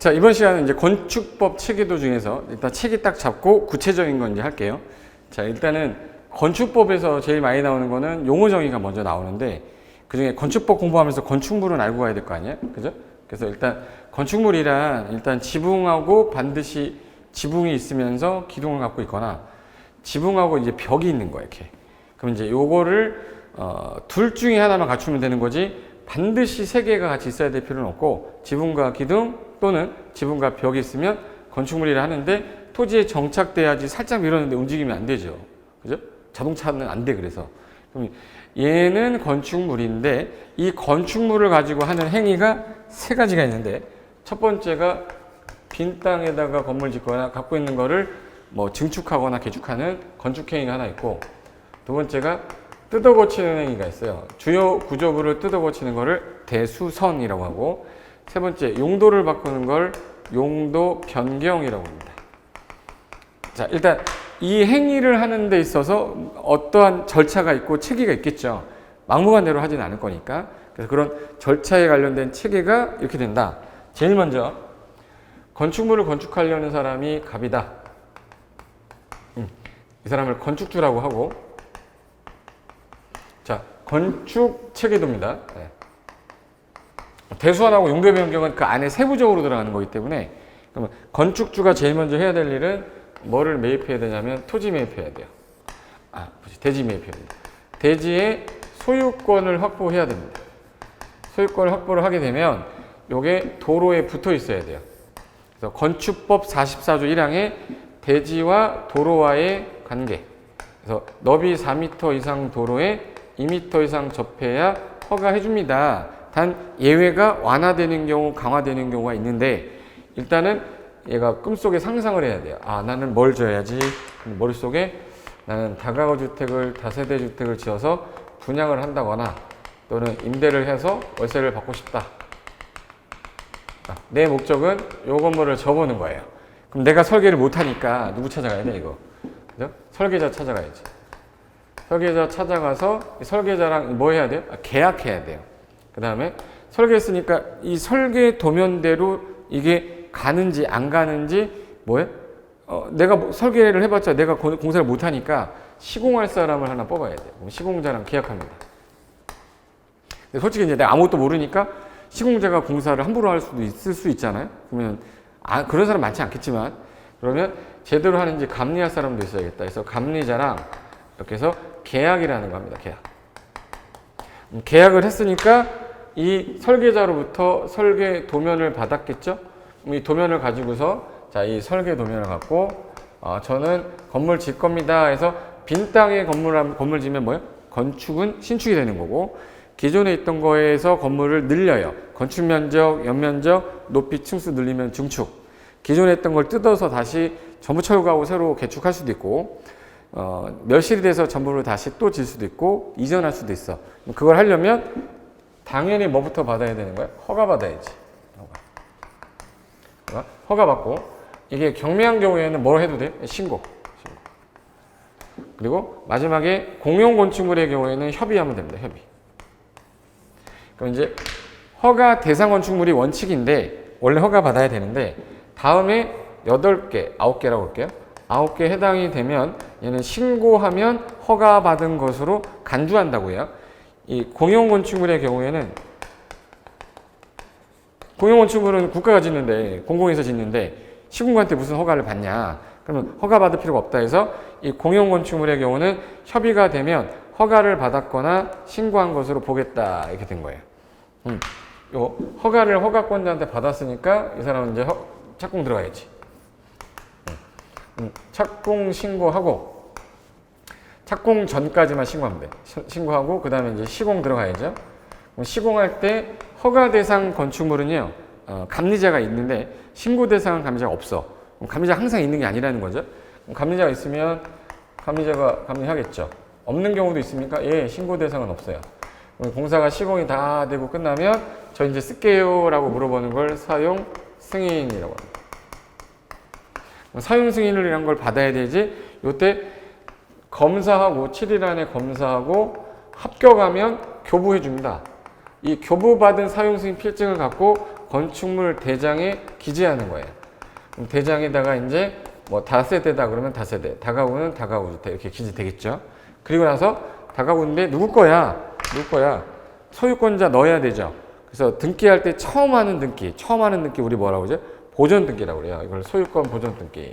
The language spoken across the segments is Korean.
자, 이번 시간은 이제 건축법 체계도 중에서 일단 체계 딱 잡고 구체적인 건 이제 할게요. 자, 일단은 건축법에서 제일 많이 나오는 거는 용어 정의가 먼저 나오는데, 그 중에 건축법 공부하면서 건축물은 알고 가야 될 거 아니에요? 그죠? 그래서 일단 건축물이란 일단 지붕하고 반드시 지붕이 있으면서 기둥을 갖고 있거나 지붕하고 이제 벽이 있는 거예요, 이렇게. 그럼 이제 요거를 둘 중에 하나만 갖추면 되는 거지, 반드시 세 개가 같이 있어야 될 필요는 없고, 지붕과 기둥 또는 지붕과 벽이 있으면 건축물이라 하는데, 토지에 정착돼야지 살짝 밀었는데 움직이면 안 되죠. 그죠? 자동차는 안 돼, 그래서. 그럼 얘는 건축물인데, 이 건축물을 가지고 하는 행위가 세 가지가 있는데, 첫 번째가 빈 땅에다가 건물 짓거나 갖고 있는 거를 뭐 증축하거나 개축하는 건축행위가 하나 있고, 두 번째가 뜯어 고치는 행위가 있어요. 주요 구조물을 뜯어 고치는 거를 대수선이라고 하고, 세 번째 용도를 바꾸는 걸 용도 변경이라고 합니다. 자, 일단 이 행위를 하는 데 있어서 어떠한 절차가 있고 체계가 있겠죠. 막무가내로 하진 않을 거니까. 그래서 그런 절차에 관련된 체계가 이렇게 된다. 제일 먼저 건축물을 건축하려는 사람이 갑이다. 이 사람을 건축주라고 하고, 자, 건축 체계도입니다. 네. 대수원하고 용도 변경은 그 안에 세부적으로 들어가는 거기 때문에, 그러면 건축주가 제일 먼저 해야 될 일은 뭐를 매입해야 되냐면 토지 매입해야 돼요. 대지 매입해야 돼요. 대지의 소유권을 확보해야 됩니다. 소유권을 확보를 하게 되면 요게 도로에 붙어 있어야 돼요. 그래서 건축법 44조 1항에 대지와 도로와의 관계. 그래서 너비 4m 이상 도로에 2m 이상 접해야 허가해 줍니다. 단 예외가 완화되는 경우, 강화되는 경우가 있는데, 일단은 얘가 꿈속에 상상을 해야 돼요. 나는 뭘 줘야지. 머릿속에 나는 다가구 주택을, 다세대 주택을 지어서 분양을 한다거나 또는 임대를 해서 월세를 받고 싶다. 내 목적은 요 건물을 접어보는 거예요. 그럼 내가 설계를 못하니까 누구 찾아가야 돼, 이거? 그죠? 설계자 찾아가야지. 설계자 찾아가서 설계자랑 뭐 해야 돼요? 계약해야 돼요. 그 다음에 설계했으니까 이 설계 도면대로 이게 가는지 안 가는지 뭐예요? 내가 설계를 해봤자 내가 공사를 못하니까 시공할 사람을 하나 뽑아야 돼요. 그럼 시공자랑 계약합니다. 근데 솔직히 이제 내가 아무것도 모르니까 시공자가 공사를 함부로 할 수도 있을 수 있잖아요. 그러면 그런 사람 많지 않겠지만, 그러면 제대로 하는지 감리할 사람도 있어야겠다. 그래서 감리자랑 이렇게 해서 계약이라는 거 합니다. 계약을 했으니까 이 설계자로부터 설계 도면을 받았겠죠? 이 도면을 가지고서, 자, 이 설계 도면을 갖고 저는 건물 질 겁니다 해서, 빈 땅에 건물 지면 뭐예요? 건축은 신축이 되는 거고, 기존에 있던 거에서 건물을 늘려요. 건축 면적, 연면적, 높이, 층수 늘리면 증축. 기존에 있던 걸 뜯어서 다시 전부 철거하고 새로 개축할 수도 있고, 멸실이 돼서 전부를 다시 또 질 수도 있고, 이전할 수도 있어. 그걸 하려면 당연히 뭐부터 받아야 되는 거야? 허가 받아야지. 허가 받고, 이게 경미한 경우에는 뭘 해도 돼? 신고. 그리고 마지막에 공용 건축물의 경우에는 협의하면 됩니다. 협의. 그럼 이제 허가 대상 건축물이 원칙인데, 원래 허가 받아야 되는데, 다음에 8개, 9개라고 볼게요. 9개 해당이 되면 얘는 신고하면 허가 받은 것으로 간주한다고요. 이 공용 건축물의 경우에는, 공용 건축물은 국가가 짓는데, 공공에서 짓는데 시군구한테 무슨 허가를 받냐? 그러면 허가 받을 필요가 없다 해서, 이 공용 건축물의 경우는 협의가 되면 허가를 받았거나 신고한 것으로 보겠다, 이렇게 된 거예요. 요 허가를 허가권자한테 받았으니까 이 사람은 이제 착공 들어가야지. 착공 신고하고, 착공 전까지만 신고하면 돼. 신고하고 그 다음에 이제 시공 들어가야죠. 시공할 때 허가 대상 건축물은요, 감리자가 있는데 신고 대상은 감리자가 없어. 감리자가 항상 있는 게 아니라는 거죠. 감리자가 있으면 감리자가 감리하겠죠. 없는 경우도 있습니까? 예, 신고 대상은 없어요. 공사가 시공이 다 되고 끝나면 저 이제 쓸게요 라고 물어보는 걸 사용 승인이라고 합니다. 사용 승인을 이런 걸 받아야 되지, 요때 검사하고 7일 안에 검사하고 합격하면 교부해 줍니다. 이 교부받은 사용 승인 필증을 갖고 건축물 대장에 기재하는 거예요. 그럼 대장에다가 이제 뭐 다세대다 그러면 다세대, 다가구는 다가구 주택 이렇게 기재되겠죠. 그리고 나서 다가구인데 누구 거야? 소유권자 넣어야 되죠. 그래서 등기할 때 처음 하는 등기 우리 뭐라고 그러죠? 보존 등기라고 그래요. 이걸 소유권 보존 등기.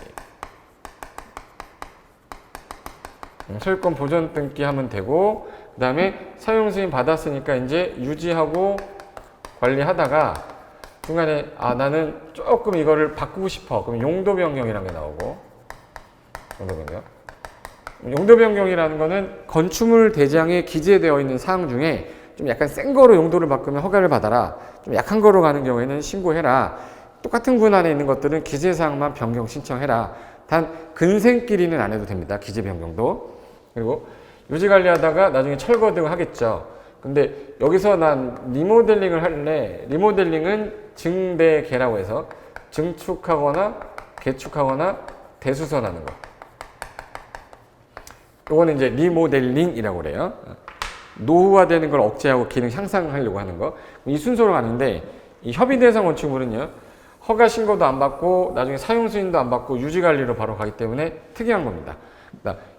소유권 보존 등기 하면 되고, 그 다음에 사용 승인 받았으니까 이제 유지하고 관리하다가 중간에 나는 조금 이거를 바꾸고 싶어. 그럼 용도 변경이라는 게 나오고, 용도 변경이라는 거는 건축물 대장에 기재되어 있는 사항 중에 좀 약간 센 거로 용도를 바꾸면 허가를 받아라. 좀 약한 거로 가는 경우에는 신고해라. 똑같은 군 안에 있는 것들은 기재 사항만 변경 신청해라. 단 근생끼리는 안 해도 됩니다. 기재 변경도. 그리고 유지 관리하다가 나중에 철거 등 하겠죠. 근데 여기서 난 리모델링을 할래. 리모델링은 증대개라고 해서 증축하거나 개축하거나 대수선하는 거. 요거는 이제 리모델링이라고 그래요. 노후화되는 걸 억제하고 기능 향상하려고 하는 거. 이 순서로 가는데 이 협의 대상 건축물은요. 허가 신고도 안 받고 나중에 사용 승인도 안 받고 유지 관리로 바로 가기 때문에 특이한 겁니다.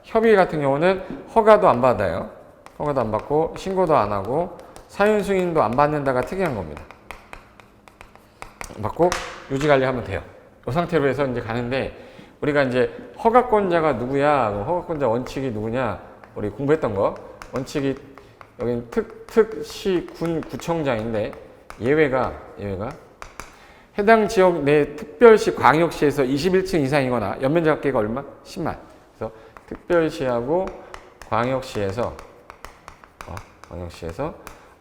협의 같은 경우는 허가도 안 받아요. 허가도 안 받고 신고도 안 하고 사용 승인도 안 받는다가 특이한 겁니다. 받고 유지 관리하면 돼요. 이 상태로 해서 이제 가는데 우리가 이제 허가권자가 누구야? 허가권자 원칙이 누구냐? 우리 공부했던 거 원칙이 여기는 특시 군 구청장인데 예외가 해당 지역 내 특별시 광역시에서 21층 이상이거나 연면적 합계가 얼마? 10만. 그래서 특별시하고 광역시에서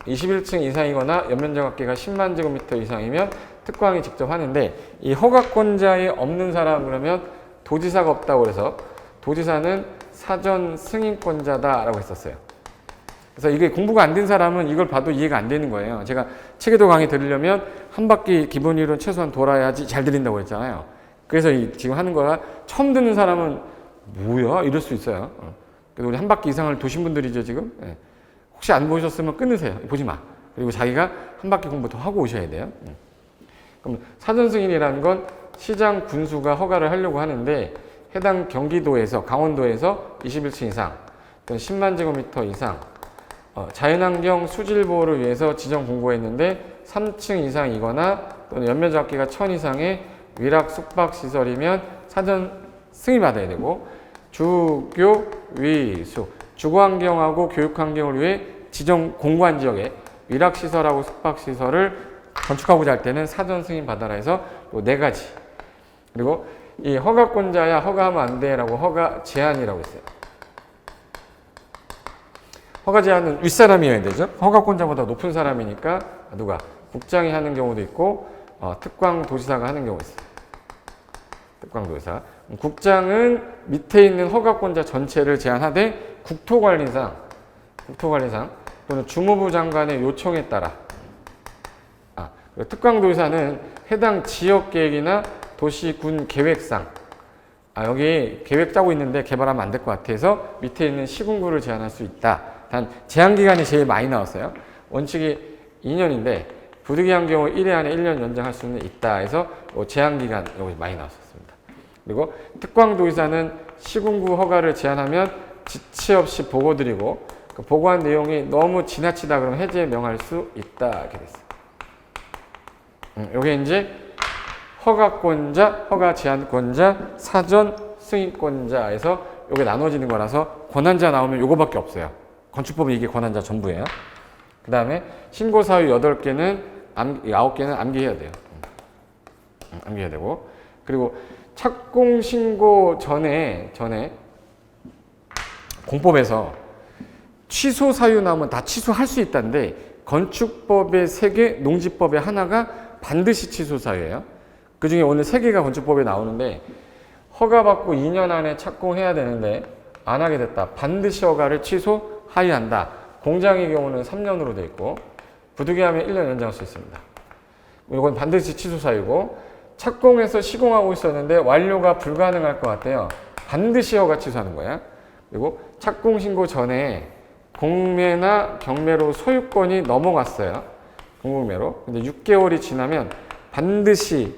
21층 이상이거나 연면적 합계가 10만 제곱미터 이상이면 특광이 직접 하는데 이 허가권자에 없는 사람 그러면 도지사가 없다고 그래서 도지사는 사전 승인권자다라고 했었어요. 그래서 이게 공부가 안 된 사람은 이걸 봐도 이해가 안 되는 거예요. 제가 체계도 강의 들으려면 한 바퀴 기본 이론 최소한 돌아야지 잘 들린다고 했잖아요. 그래서 지금 하는 거가 처음 듣는 사람은 뭐야? 이럴 수 있어요. 그래서 우리 한 바퀴 이상을 도신 분들이죠, 지금. 혹시 안 보셨으면 끊으세요. 보지 마. 그리고 자기가 한 바퀴 공부 더 하고 오셔야 돼요. 그럼 사전 승인이라는 건 시장 군수가 허가를 하려고 하는데 해당 경기도에서 강원도에서 21층 이상 또는 10만 제곱미터 이상 자연환경 수질 보호를 위해서 지정 공고했는데 3층 이상이거나 또는 연면적 합계가 1000 이상의 위락 숙박 시설이면 사전 승인 받아야 되고 주교 위수 주거환경하고 교육환경을 위해 지정 공고한 지역에 위락 시설하고 숙박 시설을 건축하고자 할 때는 사전 승인 받아라 해서 요 4가지. 그리고 이 허가권자야 허가하면 안 돼라고 허가 제한이라고 했어요. 허가 제한은 윗사람이어야 되죠. 허가권자보다 높은 사람이니까 누가? 국장이 하는 경우도 있고 특광도지사가 하는 경우가 있어요. 특광도지사. 국장은 밑에 있는 허가권자 전체를 제한하되 국토관리상 또는 주무부 장관의 요청에 따라 특광도지사는 해당 지역계획이나 도시군 계획상 여기 계획 짜고 있는데 개발하면 안 될 것 같아서 밑에 있는 시군구를 제한할 수 있다. 단 제한기간이 제일 많이 나왔어요. 원칙이 2년인데 부득이한 경우 1회 안에 1년 연장할 수는 있다 해서 제한기간 여기 많이 나왔었습니다. 그리고 특광도지사는 시군구 허가를 제한하면 지체 없이 보고드리고 그 보고한 내용이 너무 지나치다 그러면 해제 명할 수 있다 이렇게 됐어요. 요게 이제 허가권자, 허가 제한권자, 사전 승인권자에서 요게 나눠지는 거라서 권한자 나오면 요거밖에 없어요. 건축법은 이게 권한자 전부예요. 그 다음에 신고사유 8개는 9개는 암기해야 돼요. 암기해야 되고 그리고 착공신고 전에 공법에서 취소 사유 나오면 다 취소할 수 있다는데 건축법의 3개, 농지법의 하나가 반드시 취소 사유예요. 그 중에 오늘 3개가 건축법에 나오는데 허가받고 2년 안에 착공해야 되는데 안 하게 됐다. 반드시 허가를 취소하여야 한다. 공장의 경우는 3년으로 돼 있고 부득이하면 1년 연장할 수 있습니다. 이건 반드시 취소 사유고 착공해서 시공하고 있었는데 완료가 불가능할 것 같아요. 반드시 허가 취소하는 거야. 그리고 착공 신고 전에 공매나 경매로 소유권이 넘어갔어요. 공공매로. 근데 6개월이 지나면 반드시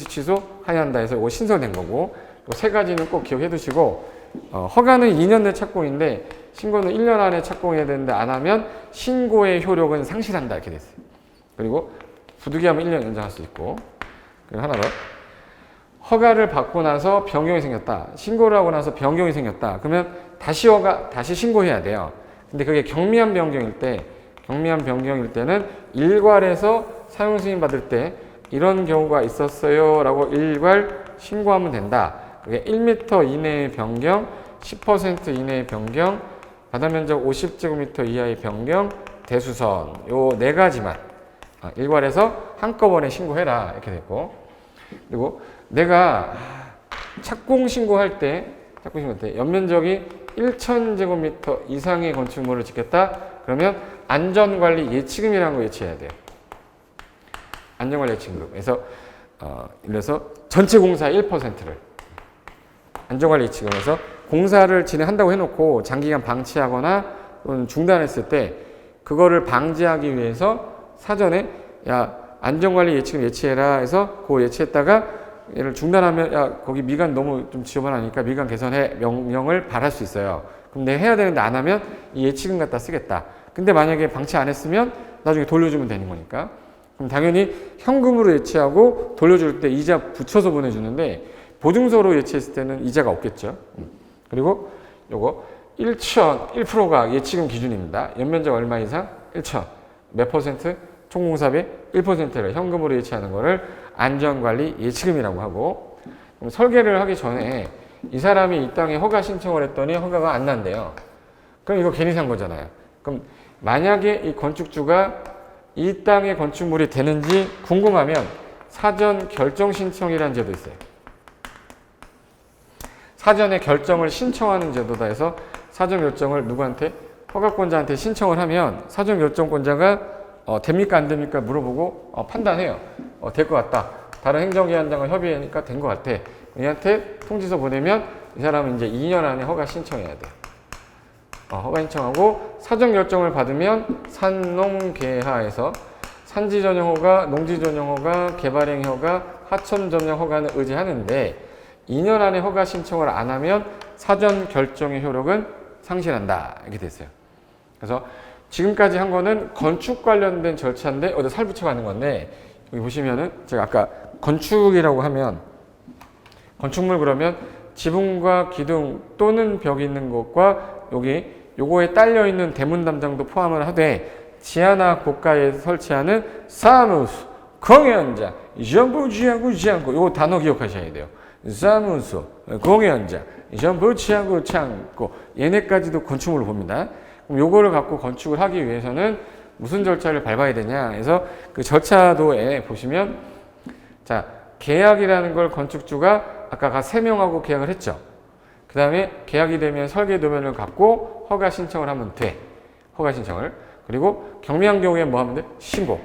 취소해야 한다 해서 이거 신설된 거고, 또 세 가지는 꼭 기억해 두시고, 허가는 2년 내 착공인데 신고는 1년 안에 착공해야 되는데 안 하면 신고의 효력은 상실한다 이렇게 됐어요. 그리고 부득이하면 1년 연장할 수 있고. 그리고 하나 더. 허가를 받고 나서 변경이 생겼다. 신고를 하고 나서 변경이 생겼다. 그러면 다시 신고해야 돼요. 근데 그게 경미한 변경일 때는 일괄에서 사용 승인 받을 때 이런 경우가 있었어요 라고 일괄 신고하면 된다. 그게 1m 이내의 변경, 10% 이내의 변경, 바다면적 50제곱미터 이하의 변경, 대수선 요 네 가지만 일괄해서 한꺼번에 신고해라 이렇게 됐고, 그리고 내가 착공 신고할 때 연면적이 1000제곱미터 이상의 건축물을 짓겠다 그러면 안전관리 예치금이라는 거 예치해야 돼요. 안전관리 예치금. 그래서 예를 들어서 전체 공사의 1%를 안전관리 예치금에서 공사를 진행한다고 해놓고 장기간 방치하거나 또는 중단했을 때 그거를 방지하기 위해서 사전에 야 안전관리 예치금 예치해라 해서 그거 예치했다가 얘를 중단하면 야 거기 미관 너무 좀 지저분하니까 미관 개선해 명령을 발할 수 있어요. 그럼 내가 해야 되는데 안 하면 이 예치금 갖다 쓰겠다. 근데 만약에 방치 안 했으면 나중에 돌려주면 되는 거니까. 그럼 당연히 현금으로 예치하고 돌려줄 때 이자 붙여서 보내주는데 보증서로 예치했을 때는 이자가 없겠죠. 그리고 요거 1%가 예치금 기준입니다. 연면적 얼마 이상? 1,000. 몇 퍼센트? 총공사비 1%를 현금으로 예치하는 거를 안전관리 예치금이라고 하고, 그럼 설계를 하기 전에 이 사람이 이 땅에 허가 신청을 했더니 허가가 안 난대요. 그럼 이거 괜히 산 거잖아요. 그럼 만약에 이 건축주가 이 땅에 건축물이 되는지 궁금하면 사전 결정 신청이라는 제도 있어요. 사전에 결정을 신청하는 제도다 해서 사전 결정을 누구한테? 허가권자한테 신청을 하면 사전 결정권자가 됩니까 안 됩니까 물어보고 판단해요. 될 것 같다. 다른 행정기관장과 협의하니까 된 것 같아. 얘한테 통지서 보내면 이 사람은 이제 2년 안에 허가 신청해야 돼. 허가 신청하고 사전 결정을 받으면 산농개하에서 산지 전용 허가, 농지 전용 허가, 개발행 허가, 하천 전용 허가는 의지하는데 2년 안에 허가 신청을 안 하면 사전 결정의 효력은 상실한다. 이렇게 됐어요. 그래서 지금까지 한 거는 건축 관련된 절차인데 어디 살 붙여가는 건데, 여기 보시면은 제가 아까 건축이라고 하면 건축물 그러면 지붕과 기둥 또는 벽이 있는 것과 여기 요거에 딸려 있는 대문 담장도 포함을 하되 지하나 고가에 설치하는 사무소, 공연장, 전부 지하고 지않고 요거 단어 기억하셔야 돼요. 사무소, 공연장, 전부 지하고 지않고 얘네까지도 건축물로 봅니다. 그럼 요거를 갖고 건축을 하기 위해서는 무슨 절차를 밟아야 되냐 해서 그 절차도에 보시면 자 계약이라는 걸 건축주가 아까 3명하고 계약을 했죠. 그 다음에 계약이 되면 설계 도면을 갖고 허가 신청을 하면 돼. 허가 신청을. 그리고 경미한 경우에 뭐 하면 돼? 신고.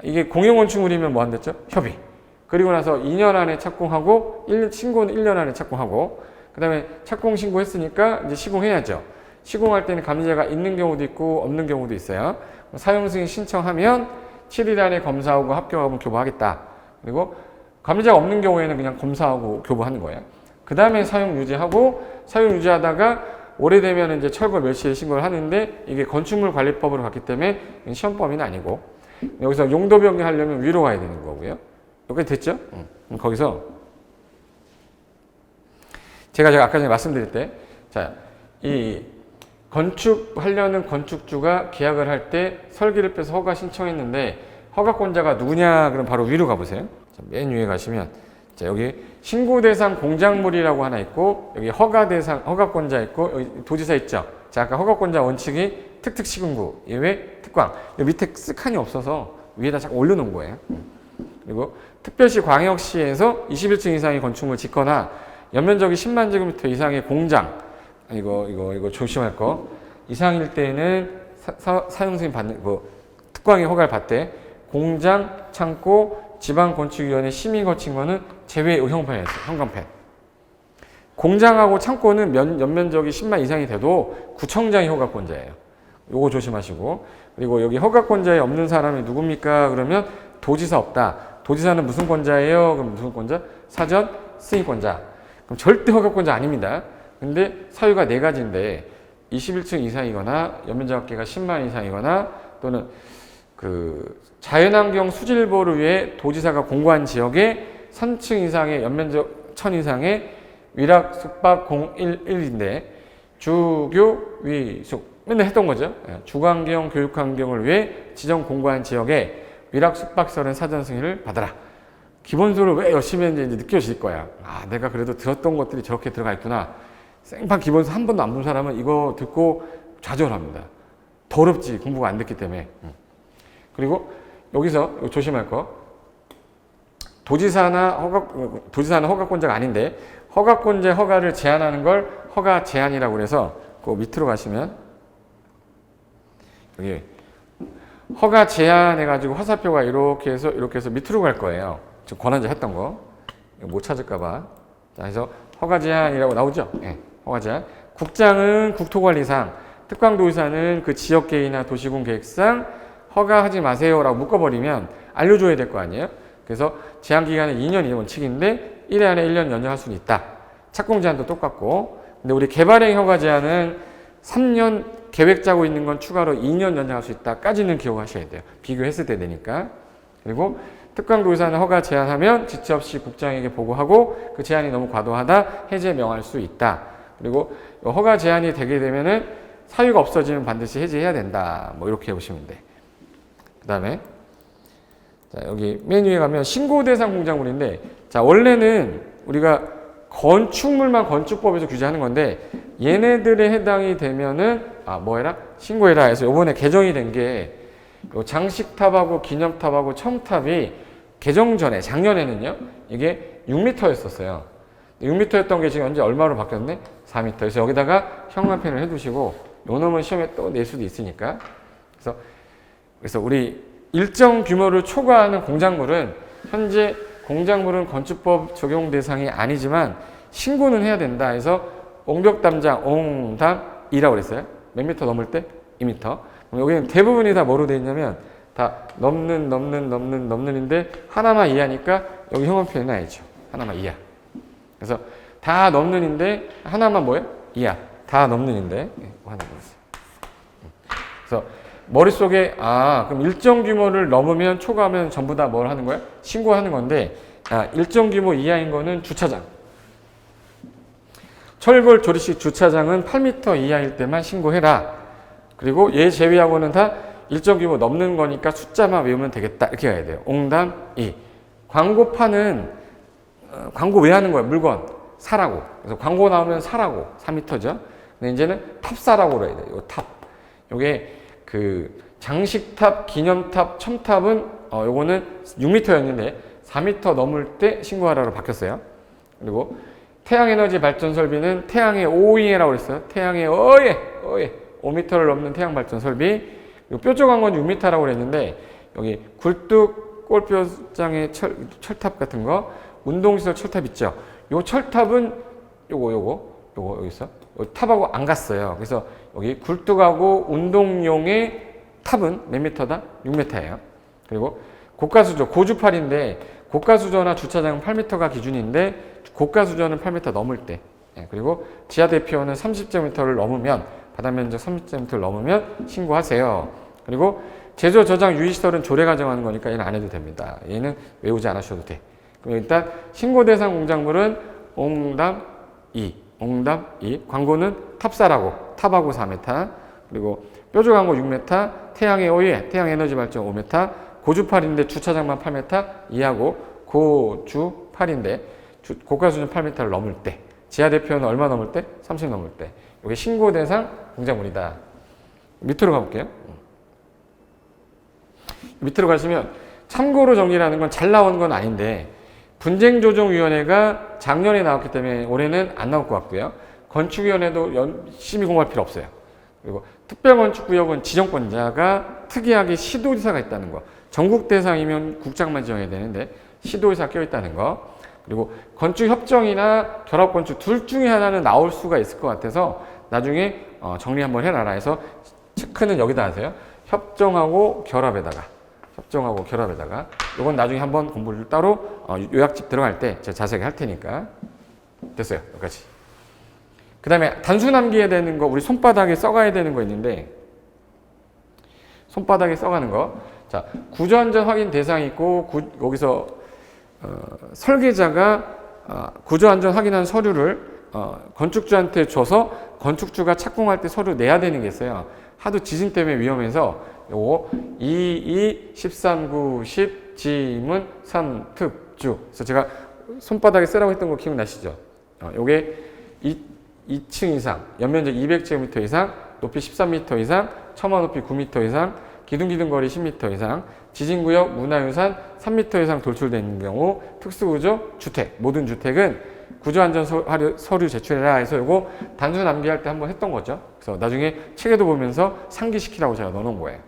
이게 공용건축물이면 뭐 한댔죠? 협의. 그리고 나서 2년 안에 착공하고 신고는 1년 안에 착공하고 그 다음에 착공 신고했으니까 이제 시공해야죠. 시공할 때는 감리자가 있는 경우도 있고 없는 경우도 있어요. 사용 승인 신청하면 7일 안에 검사하고 합격하면 교부하겠다. 그리고 감리자가 없는 경우에는 그냥 검사하고 교부하는 거예요. 그 다음에 사용 유지하고 사용 유지하다가 오래되면 이제 철거 멸실 신고를 하는데 이게 건축물 관리법으로 갔기 때문에 시험 범위는 아니고 여기서 용도 변경하려면 위로 가야 되는 거고요. 여기까지 됐죠? 거기서 제가 아까 전에 말씀드릴 때 자, 이 건축하려는 건축주가 계약을 할 때 설계를 빼서 허가 신청했는데 허가권자가 누구냐? 그럼 바로 위로 가보세요. 자, 맨 위에 가시면 자, 여기 신고 대상 공작물이라고 하나 있고 여기 허가 대상 허가권자 있고 여기 도지사 있죠. 자, 아까 허가권자 원칙이 특특시군구 예외 특광 여기 밑에 쓱한이 없어서 위에다 잠깐 올려놓은 거예요. 그리고 특별시 광역시에서 21층 이상의 건축물 짓거나 연면적이 10만 제곱미터 이상의 공장 이거 조심할 거 이상일 때는 사용 승인 받는 특광의 허가를 받되 공장, 창고, 지방건축위원회 심의 거친 거는 제외 형편이었어요. 현관편. 공장하고 창고는 연면적이 10만 이상이 돼도 구청장이 허가권자예요. 요거 조심하시고 그리고 여기 허가권자에 없는 사람이 누굽니까? 그러면 도지사 없다. 도지사는 무슨 권자예요? 그럼 무슨 권자? 사전 승인권자. 그럼 절대 허가권자 아닙니다. 근데 사유가 네 가지인데 21층 이상이거나 연면적합계가 10만 이상이거나 또는 그 자연환경 수질보를 위해 도지사가 공고한 지역에 1000층 이상의 연면적 1000 이상의 위락 숙박 011인데 주교 위숙 맨날 했던 거죠. 주관경 교육환경을 위해 지정 공고한 지역에 위락 숙박설은 사전 승인을 받아라. 기본소를 왜 열심히 했는지 이제 느껴질 거야. 아, 내가 그래도 들었던 것들이 저렇게 들어가 있구나. 생판 기본소 한 번도 안 본 사람은 이거 듣고 좌절합니다. 더럽지, 공부가 안 됐기 때문에. 그리고 여기서 조심할 거. 도지사는 허가권자가 아닌데 허가권자의 허가를 제한하는 걸 허가 제한이라고 그래서 그 밑으로 가시면 여기 허가 제한해가지고 화살표가 이렇게 해서 밑으로 갈 거예요. 지금 권한자 했던 거. 이거 못 찾을까봐. 자, 그래서 허가 제한이라고 나오죠? 네, 허가 제한. 국장은 국토관리상, 특광도지사는 그 지역계획이나 도시군 계획상 허가하지 마세요라고 묶어버리면 알려줘야 될 거 아니에요? 그래서 제한기간은 2년이 원칙인데 1회 안에 1년 연장할 수는 있다. 착공 제한도 똑같고. 근데 우리 개발행 허가 제한은 3년 계획 짜고 있는 건 추가로 2년 연장할 수 있다까지는 기억하셔야 돼요. 비교했을 때 되니까. 그리고 특광도지사는 허가 제한하면 지체 없이 국장에게 보고하고 그 제한이 너무 과도하다 해제 명할 수 있다. 그리고 허가 제한이 되게 되면은 사유가 없어지면 반드시 해제해야 된다. 뭐 이렇게 보시면 돼. 그 다음에 자, 여기 맨 위에 가면 신고 대상 공작물인데 자, 원래는 우리가 건축물만 건축법에서 규제하는 건데 얘네들에 해당이 되면은 뭐 해라? 신고해라 해서 요번에 개정이 된 게 장식탑하고 기념탑하고 첨탑이 개정 전에 작년에는요 이게 6m였었어요. 6m였던 게 지금 현재 얼마로 바뀌었네? 4m. 그래서 여기다가 형광펜을 해두시고 요 놈은 시험에 또 낼 수도 있으니까. 그래서 우리 일정 규모를 초과하는 공작물은 현재 공작물은 건축법 적용 대상이 아니지만 신고는 해야 된다 해서 옹벽담장 옹담이라고 그랬어요. 몇 미터 넘을 때? 2m. 그럼 여기는 대부분이 다 뭐로 되어 있냐면 다 넘는인데 하나만 이하니까 여기 형광펜이 나야죠. 하나만 이하. 그래서 다 넘는인데 하나만 뭐예요? 이하. 다 넘는인데 하나 보세요. 그래서 머릿속에 그럼 일정 규모를 넘으면 초과하면 전부 다 뭘 하는 거야? 신고하는 건데 일정 규모 이하인 거는 주차장. 철골 조리식 주차장은 8m 이하일 때만 신고해라. 그리고 얘 제외하고는 다 일정 규모 넘는 거니까 숫자만 외우면 되겠다. 이렇게 해야 돼요. 옹담 2. 광고판은 광고 왜 하는 거야? 물건 사라고. 그래서 광고 나오면 사라고. 4m죠. 근데 이제는 탑사라고 그래야 돼요. 요 탑. 요게 그 장식탑, 기념탑, 첨탑은 요거는 6m였는데 4m 넘을 때 신고하라로 바뀌었어요. 그리고 태양에너지 발전 설비는 태양의 오이해라고 그랬어요. 태양의 어예 5m를 넘는 태양 발전 설비. 그리고 뾰족한 건 6m라고 그랬는데 여기 굴뚝 골뼈장의 철탑 같은 거, 운동시설 철탑 있죠. 요 철탑은 요거 여기 있어. 탑하고 안 갔어요. 그래서 여기 굴뚝하고 운동용의 탑은 몇 미터다? 6m예요. 그리고 고가수조, 고주팔인데 고가수조나 주차장은 8m가 기준인데 고가수조는 8m 넘을 때. 그리고 지하 대피원은 30제곱미터를 넘으면 바닥면적 30제곱미터를 넘으면 신고하세요. 그리고 제조 저장 유의시설은 조례가 정하는 거니까 얘는 안 해도 됩니다. 얘는 외우지 않으셔도 돼. 그럼 일단 신고 대상 공작물은 옹담 2. 광고는 탑사라고. 탑하고 4m. 그리고 뾰족한 거 6m. 태양의 오해, 태양에너지 발전 5m. 고주팔인데 주차장만 8m 이하고 고주팔인데 고가수준 8m를 넘을 때. 지하 대표는 얼마 넘을 때? 30 넘을 때. 이게 신고 대상 공작물이다. 밑으로 가볼게요. 밑으로 가시면 참고로 정리라는 건 잘 나온 건 아닌데 분쟁조정위원회가 작년에 나왔기 때문에 올해는 안 나올 것 같고요. 건축위원회도 열심히 공부할 필요 없어요. 그리고 특별건축구역은 지정권자가 특이하게 시도지사가 있다는 거. 전국 대상이면 국장만 지정해야 되는데 시도지사 껴있다는 거. 그리고 건축협정이나 결합건축 둘 중에 하나는 나올 수가 있을 것 같아서 나중에 정리 한번 해놔라 해서 체크는 여기다 하세요. 협정하고 결합에다가 이건 나중에 한번 공부를 따로 요약집 들어갈 때 제가 자세하게 할 테니까. 됐어요. 여기까지. 그 다음에 단수 남기해야 되는 거, 우리 손바닥에 써가야 되는 거 있는데, 손바닥에 써가는 거. 자, 구조안전 확인 대상이 있고, 여기서 설계자가 구조안전 확인한 서류를 건축주한테 줘서 건축주가 착공할 때 서류 내야 되는 게 있어요. 하도 지진 때문에 위험해서 요거 22, 13, 9, 10 지문 선특주. 그래서 제가 손바닥에 쓰라고 했던 거 기억나시죠? 요게 2층 이상, 연면적 200제곱미터 이상, 높이 13m 이상, 처마 높이 9m 이상, 기둥 거리 10m 이상, 지진구역, 문화유산 3m 이상 돌출되는 경우, 특수구조, 주택, 모든 주택은 구조안전 서류 제출해라 해서 이거 단수 남기할 때 한번 했던 거죠. 그래서 나중에 책에도 보면서 상기시키라고 제가 넣어놓은 거예요.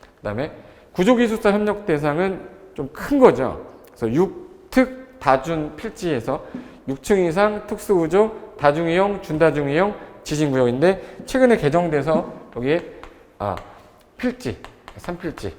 그 다음에 구조기술사 협력 대상은 좀 큰 거죠. 그래서 6특 다준 필지에서 6층 이상 특수구조, 다중이용, 준다중이용, 지진구역인데 최근에 개정돼서 여기에 필지, 3필지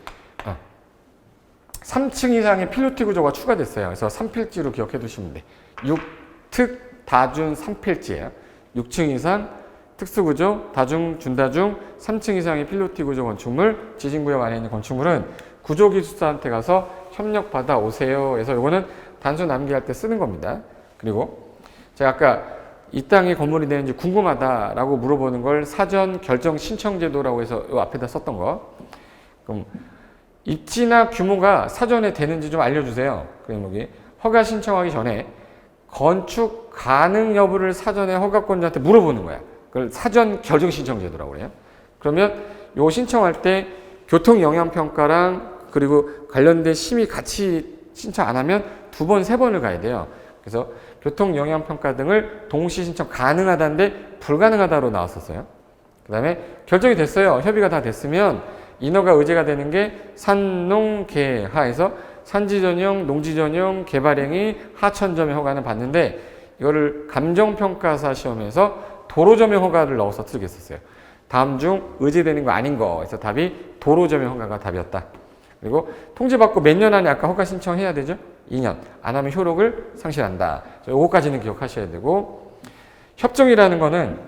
3층 이상의 필로티 구조가 추가됐어요. 그래서 3필지로 기억해 두시면 돼. 6특 다준 3필지예요. 6층 이상 특수구조, 다중, 준다중, 3층 이상의 필로티 구조 건축물, 지진구역 안에 있는 건축물은 구조기술사한테 가서 협력받아 오세요. 그래서 이거는 단수 남기할 때 쓰는 겁니다. 그리고 제가 아까 이 땅에 건물이 되는지 궁금하다라고 물어보는 걸 사전 결정 신청 제도라고 해서 이 앞에다 썼던 거. 그럼 입지나 규모가 사전에 되는지 좀 알려주세요. 그럼 여기 허가 신청하기 전에 건축 가능 여부를 사전에 허가권자한테 물어보는 거야. 그걸 사전 결정 신청 제도라고 그래요. 그러면 요 신청할 때 교통 영향 평가랑 그리고 관련된 심의 같이 신청 안 하면 2번, 3번을 가야 돼요. 그래서 교통 영향 평가 등을 동시 신청 가능하다는데 불가능하다로 나왔었어요. 그 다음에 결정이 됐어요. 협의가 다 됐으면 인허가 의제가 되는 게 산농개하에서 산지전용, 농지전용, 개발행위, 하천점의 허가는 받는데 이거를 감정평가사 시험에서 도로점용 허가를 넣어서 쓰겠었어요. 다음 중 의제되는 거 아닌 거. 그래서 답이 도로점용 허가가 답이었다. 그리고 통지받고 몇 년 안에 아까 허가 신청해야 되죠? 2년. 안 하면 효력을 상실한다. 요거까지는 기억하셔야 되고, 협정이라는 거는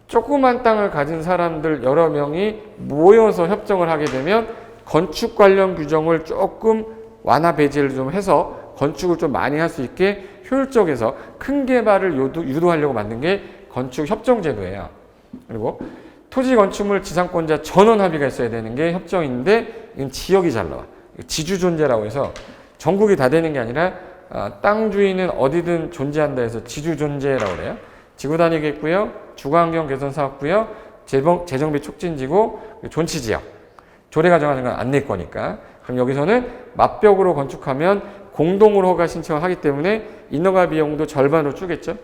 조그만 땅을 가진 사람들 여러 명이 모여서 협정을 하게 되면 건축 관련 규정을 조금 완화 배제를 좀 해서 건축을 좀 많이 할 수 있게 효율적에서 큰 개발을 유도하려고 만든 게 건축 협정 제도예요. 그리고 토지 건축물 지상권자 전원 합의가 있어야 되는 게 협정인데 이건 지역이 잘 나와. 지주 존재라고 해서 전국이 다 되는 게 아니라 땅 주인은 어디든 존재한다 해서 지주 존재라고 그래요. 지구 단위가 있고요. 주거환경 개선 사업구역, 재정비 촉진지구, 존치지역. 조례가 정하는 건 안 낼 거니까. 그럼 여기서는 맞벽으로 건축하면 공동으로 허가 신청을 하기 때문에 인허가 비용도 절반으로 줄겠죠.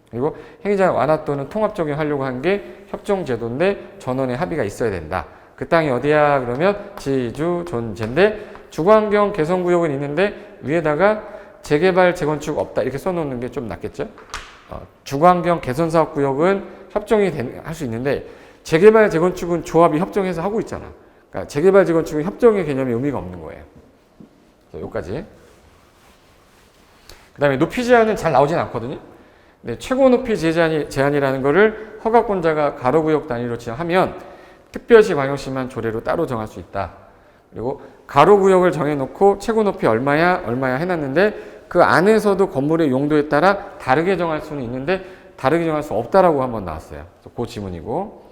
그리고 행위자 완화 또는 통합 적용하려고 한 게 협정 제도인데 전원의 합의가 있어야 된다. 그 땅이 어디야? 그러면 지주 존재인데 주거환경 개선구역은 있는데 위에다가 재개발 재건축 없다 이렇게 써놓는 게 좀 낫겠죠. 주거환경 개선사업구역은 협정이 할 수 있는데 재개발 재건축은 조합이 협정해서 하고 있잖아. 그러니까 재개발 재건축은 협정의 개념이 의미가 없는 거예요. 여기까지. 그 다음에 높이 제한은 잘 나오진 않거든요. 근데 최고 높이 제한이라는 거를 허가권자가 가로구역 단위로 지정하면 특별시 광역시만 조례로 따로 정할 수 있다. 그리고 가로구역을 정해놓고 최고 높이 얼마야 해놨는데 그 안에서도 건물의 용도에 따라 다르게 정할 수는 있는데 다르게 정할 수 없다라고 한번 나왔어요. 그래서 그 지문이고.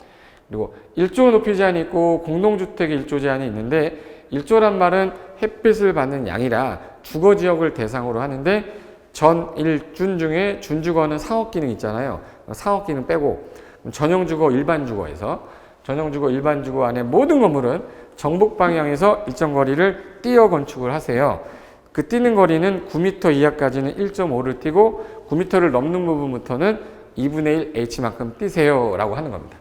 그리고 1조 높이 제한이 있고 공동주택의 1조 제한이 있는데 1조란 말은 햇빛을 받는 양이라 주거지역을 대상으로 하는데 전 1준 중에 준주거는 상업기능 있잖아요. 상업기능 빼고 전용주거, 일반주거에서 전용주거, 일반주거 안에 모든 건물은 정북 방향에서 일정 거리를 띄어 건축을 하세요. 그 뛰는 거리는 9m 이하까지는 1.5를 뛰고 9m를 넘는 부분부터는 2분의 1 H만큼 뛰세요 라고 하는 겁니다.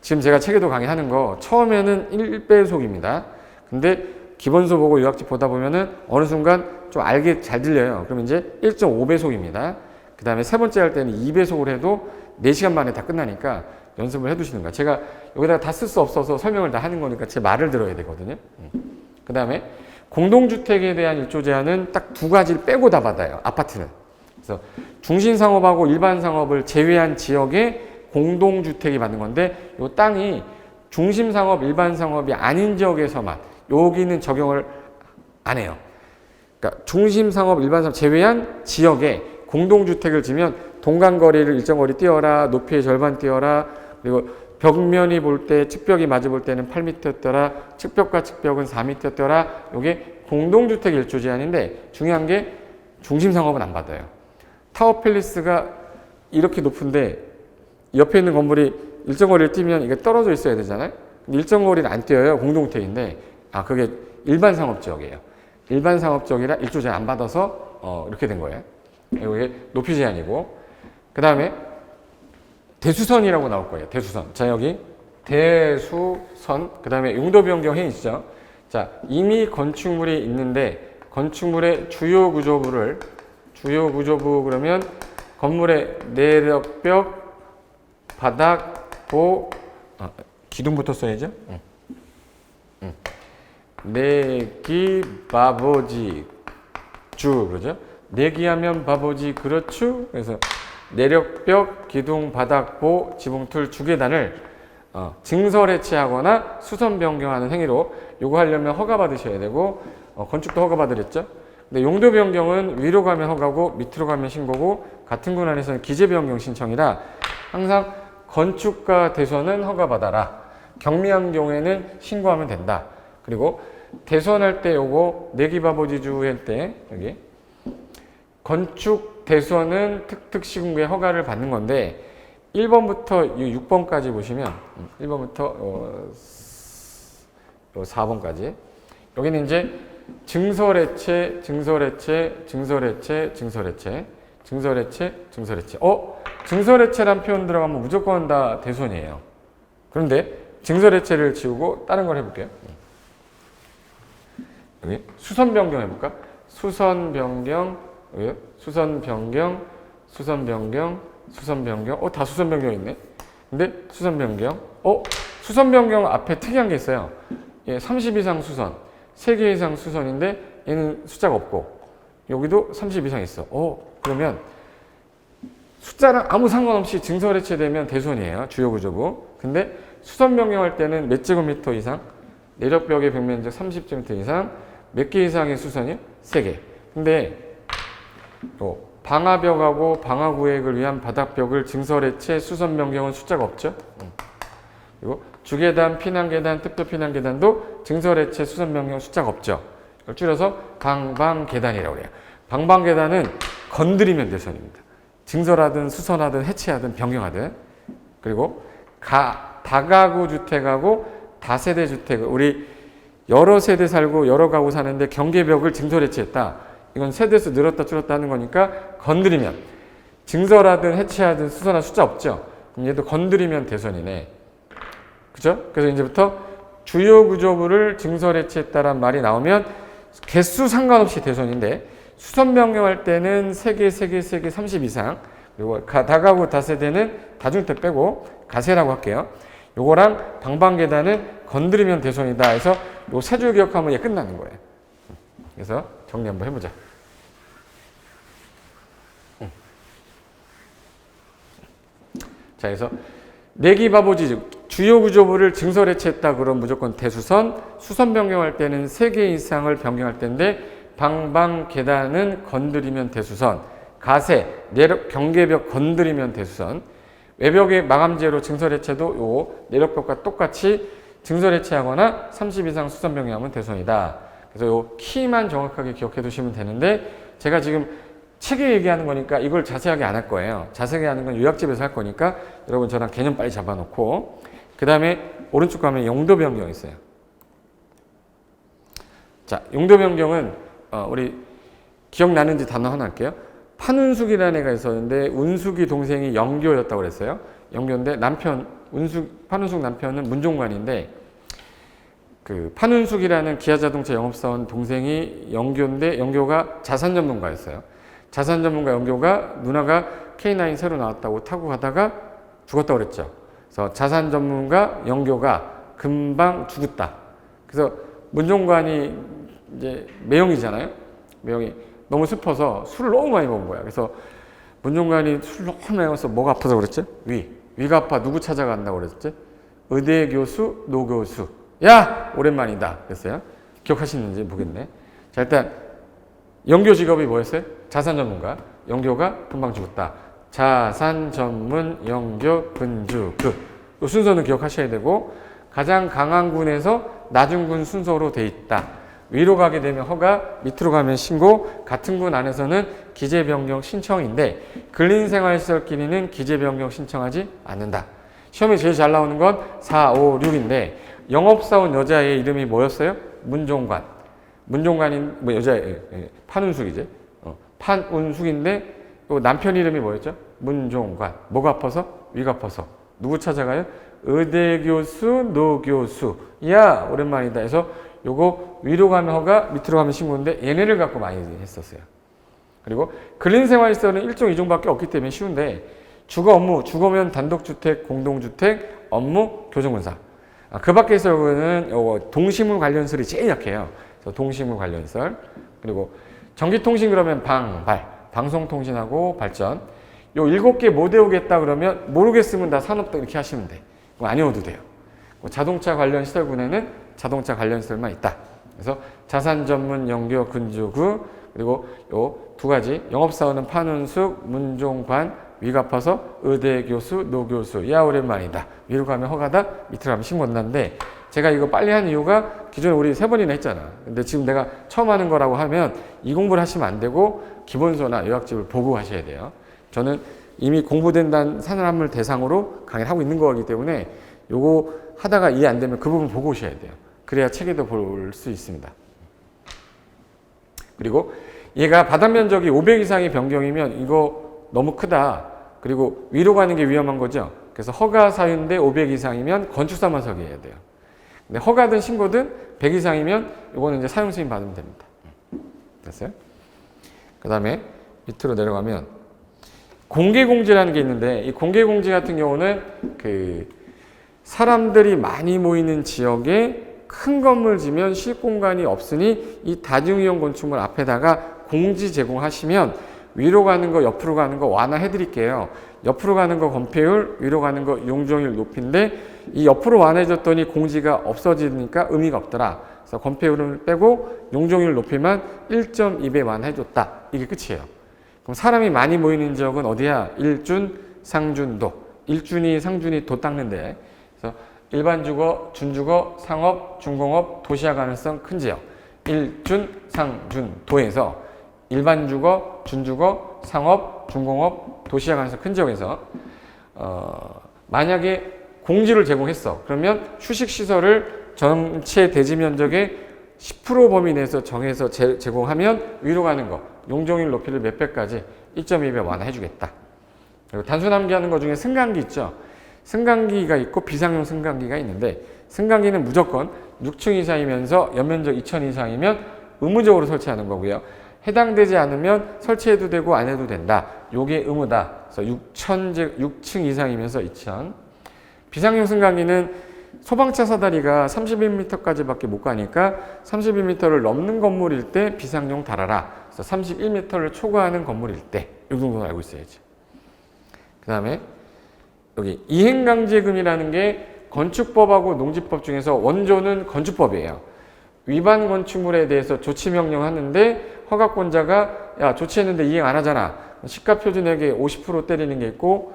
지금 제가 책에도 강의하는 거 처음에는 1배속입니다. 근데 기본서 보고 요약집 보다 보면은 어느 순간 좀 알게 잘 들려요. 그러면 이제 1.5배속입니다. 그 다음에 세 번째 할 때는 2배속을 해도 4시간 만에 다 끝나니까 연습을 해두시는 거야. 제가 여기다가 다 쓸 수 없어서 설명을 다 하는 거니까 제 말을 들어야 되거든요. 그 다음에 공동주택에 대한 일조 제한은 딱 두 가지를 빼고 다 받아요. 아파트는. 그래서 중심상업하고 일반상업을 제외한 지역에 공동주택이 받는 건데 이 땅이 중심상업, 일반상업이 아닌 지역에서만 여기는 적용을 안 해요. 그러니까 중심상업, 일반상업 제외한 지역에 공동주택을 지면 동간거리를 일정 거리 띄어라, 높이의 절반 띄어라, 그리고 벽면이 볼 때 측벽이 마주 볼 때는 8m였더라, 측벽과 측벽은 4m였더라. 이게 공동주택 일조 제한인데 중요한 게 중심상업은 안 받아요. 타워팰리스가 이렇게 높은데 옆에 있는 건물이 일정 거리를 뛰면 이게 떨어져 있어야 되잖아요. 근데 일정 거리를 안 뛰어요. 공동주택인데 그게 일반 상업지역이에요. 일반 상업지역이라 일조 제한 안 받아서 이렇게 된 거예요. 이게 높이 제한이고, 그 다음에 대수선이라고 나올 거예요. 대수선. 자, 여기 대수선. 그 다음에 용도 변경 해 있죠. 자, 이미 건축물이 있는데 건축물의 주요 구조부를 그러면 건물의 내력벽, 바닥, 보, 기둥부터 써야죠. 내기, 바보지, 주, 그러죠? 내기하면 바보지, 그렇죠? 그래서 내력벽, 기둥, 바닥, 보, 지붕틀, 주계단을 증설 해체하거나 수선 변경하는 행위로 요거 하려면 허가 받으셔야 되고, 건축도 허가 받으랬죠? 근데 용도 변경은 위로 가면 허가고 밑으로 가면 신고고, 같은 군안에서는 기재 변경 신청이라 항상 건축가 대선은 허가 받아라. 경미한 경우에는 신고하면 된다. 그리고 대선할 때 요거 내기바보지주 할 때 여기 건축 대선은 특특시군구의 허가를 받는 건데 1번부터 6번까지 보시면 1번부터 4번까지 여기는 이제 증설해체, 증설해체, 증설해체, 증설해체, 증설해체, 증설해체. 증설해체란 표현 들어가면 무조건 다 대손이에요. 그런데 증설해체를 지우고 다른 걸 해볼게요. 여기 수선 변경 해볼까? 수선 변경, 수선 변경, 수선 변경, 수선 변경. 다 수선 변경 있네. 근데 수선 변경. 수선 변경 앞에 특이한 게 있어요. 30 이상 수선, 3개 이상 수선인데 얘는 숫자가 없고 여기도 30 이상 있어. 그러면 숫자랑 아무 상관없이 증설해체되면 대손이에요. 주요 구조부. 근데 수선 변경할 때는 몇 제곱미터 이상, 내력벽의 벽면적 30제곱미터 이상, 몇 개 이상의 수선이요? 3개. 근데 방화벽하고 방화구획을 위한 바닥벽을 증설해체 수선 변경은 숫자가 없죠. 그리고 주계단, 피난계단, 특도 피난계단도 증설해체 수선 변경 숫자가 없죠. 이걸 줄여서 방방계단이라고 해요. 방방계단은 건드리면 대손입니다. 증설하든 수선하든 해체하든 변경하든. 그리고 다가구 주택하고 다세대 주택, 우리 여러 세대 살고 여러 가구 사는데 경계벽을 증설 해체했다. 이건 세대수 늘었다 줄었다 하는 거니까 건드리면 증설하든 해체하든 수선할 숫자 없죠. 그럼 얘도 건드리면 대손이네. 그죠? 그래서 이제부터 주요 구조부를 증설 해체했다란 말이 나오면 개수 상관없이 대손인데 수선 변경할 때는 3개, 30 이상, 그리고 다가구 다세대는 다중택 빼고 가세라고 할게요. 요거랑 방방계단은 건드리면 대손이다 해서 요 세 줄 기억하면 얘 끝나는 거예요. 그래서 정리 한번 해보자. 자, 그래서 내기바보지 주요 구조부를 증설 해체했다 그러면 무조건 대수선, 수선 변경할 때는 3개 이상을 변경할 때인데 방방계단은 건드리면 대수선, 가세, 내력 경계벽 건드리면 대수선, 외벽의 마감재로 증설해체도 요 내력벽과 똑같이 증설해체하거나 30 이상 수선 변경하면 대손이다. 그래서 요 키만 정확하게 기억해 두시면 되는데 제가 지금 책에 얘기하는 거니까 이걸 자세하게 안 할 거예요. 자세하게 하는 건 요약집에서 할 거니까 여러분 저랑 개념 빨리 잡아놓고 그 다음에 오른쪽 가면 용도 변경이 있어요. 자, 용도 변경은 우리 기억나는지 단어 하나 할게요. 판운숙이라는 애가 있었는데 운숙이 동생이 영교였다고 그랬어요. 영교인데 남편 판운숙 남편은 문종관인데 그 판운숙이라는 기아자동차 영업사원 동생이 영교인데 영교가 자산 전문가였어요. 자산 전문가 영교가 누나가 K9 새로 나왔다고 타고 가다가 죽었다고 그랬죠. 그래서 자산 전문가 영교가 금방 죽었다. 그래서 문종관이 이제 매형이잖아요. 매형이 너무 슬퍼서 술을 너무 많이 먹은 거야. 그래서 문종관이 술 너무 많이 먹어서 뭐가 아파서 그랬지? 위가 아파. 누구 찾아간다고 그랬지? 의대 교수, 노 교수. 야! 오랜만이다. 그랬어요. 기억하시는지 모르겠네. 자, 일단 영교 직업이 뭐였어요? 자산 전문가. 영교가 금방 죽었다. 자산 전문 영교 근주그. 이 순서는 기억하셔야 되고, 가장 강한 군에서 낮은 군 순서로 돼 있다. 위로 가게 되면 허가, 밑으로 가면 신고, 같은 군 안에서는 기재 변경 신청인데 근린생활시설끼리는 기재 변경 신청하지 않는다. 시험에 제일 잘 나오는 건 4, 5, 6인데 영업사원 여자의 이름이 뭐였어요? 문종관. 문종관인 뭐 여자 판운숙이지. 판운숙인데 남편 이름이 뭐였죠? 문종관. 뭐가 아파서? 위가 아파서. 누구 찾아가요? 의대 교수, 노 교수. 야, 오랜만이다 해서 요거 위로 가면 허가, 밑으로 가면 신고인데 얘네를 갖고 많이 했었어요. 그리고 근린생활시설은 1종, 2종밖에 없기 때문에 쉬운데 주거 업무, 주거면 단독주택, 공동주택, 업무, 교정군사. 그 밖에 있어서는 요거 동식물 관련설이 제일 약해요. 그래서 동식물 관련설. 그리고 전기통신 그러면 방송통신하고 발전. 요 7개 못 외우겠다 그러면 모르겠으면 다 산업도 이렇게 하시면 돼. 안 외워도 돼요. 자동차 관련 시설군에는 자동차 관련 시설만 있다. 그래서 자산 전문 영교 근주구 그리고 요 두 가지 영업사원은 판운숙, 문종관, 위가 아파서 의대 교수, 노 교수. 야, 오랜만이다. 위로 가면 허가다, 밑으로 가면 신고한다는데 제가 이거 빨리 한 이유가 기존에 우리 3번이나 했잖아. 근데 지금 내가 처음 하는 거라고 하면 이 공부를 하시면 안 되고 기본서나 요약집을 보고 하셔야 돼요. 저는 이미 공부된 사람을 대상으로 강의를 하고 있는 거기 때문에 요거 하다가 이해 안 되면 그 부분 보고 오셔야 돼요. 그래야 책에도 볼 수 있습니다. 그리고 얘가 바닥 면적이 500 이상의 변경이면 이거 너무 크다. 그리고 위로 가는 게 위험한 거죠. 그래서 허가 사유인데 500 이상이면 건축사만 서기해야 돼요. 근데 허가든 신고든 100 이상이면 이거는 이제 사용 승인 받으면 됩니다. 됐어요? 그 다음에 밑으로 내려가면 공개공지라는 게 있는데 이 공개공지 같은 경우는 사람들이 많이 모이는 지역에 큰 건물 지면 쉴 공간이 없으니 이 다중이용 건축물 앞에다가 공지 제공하시면 위로 가는 거 옆으로 가는 거 완화해 드릴게요. 옆으로 가는 거 건폐율, 위로 가는 거 용적률 높인데 이 옆으로 완화해 줬더니 공지가 없어지니까 의미가 없더라. 그래서 건폐율을 빼고 용적률 높이만 1.2배 완화해 줬다. 이게 끝이에요. 그럼 사람이 많이 모이는 지역은 어디야? 일준, 상준도. 일준이 상준이 도 닦는데. 그래서 일반 주거, 준주거, 상업, 중공업, 도시화 가능성 큰 지역. 일준, 상준, 도에서 일반 주거, 준주거, 상업, 중공업, 도시화 가능성 큰 지역에서 만약에 공지를 제공했어. 그러면 휴식시설을 전체 대지 면적의 10% 범위 내에서 정해서 제공하면 위로 가는 거 용적률 높이를 몇 배까지 1.2배 완화해 주겠다. 그리고 단순 암기하는 것 중에 승강기 있죠. 승강기가 있고 비상용 승강기가 있는데 승강기는 무조건 6층 이상이면서 연면적 2000 이상이면 의무적으로 설치하는 거고요. 해당되지 않으면 설치해도 되고 안 해도 된다. 요게 의무다. 그래서 6층 이상이면서 2000. 비상용 승강기는 소방차 사다리가 31m까지밖에 못 가니까 31m를 넘는 건물일 때 비상용 달아라. 그래서 31m를 초과하는 건물일 때 이 정도는 알고 있어야지. 그 다음에 여기 이행강제금이라는 게 건축법하고 농지법 중에서 원조는 건축법이에요. 위반 건축물에 대해서 조치명령 하는데 허가권자가 야 조치했는데 이행 안 하잖아. 시가표준액의 50% 때리는 게 있고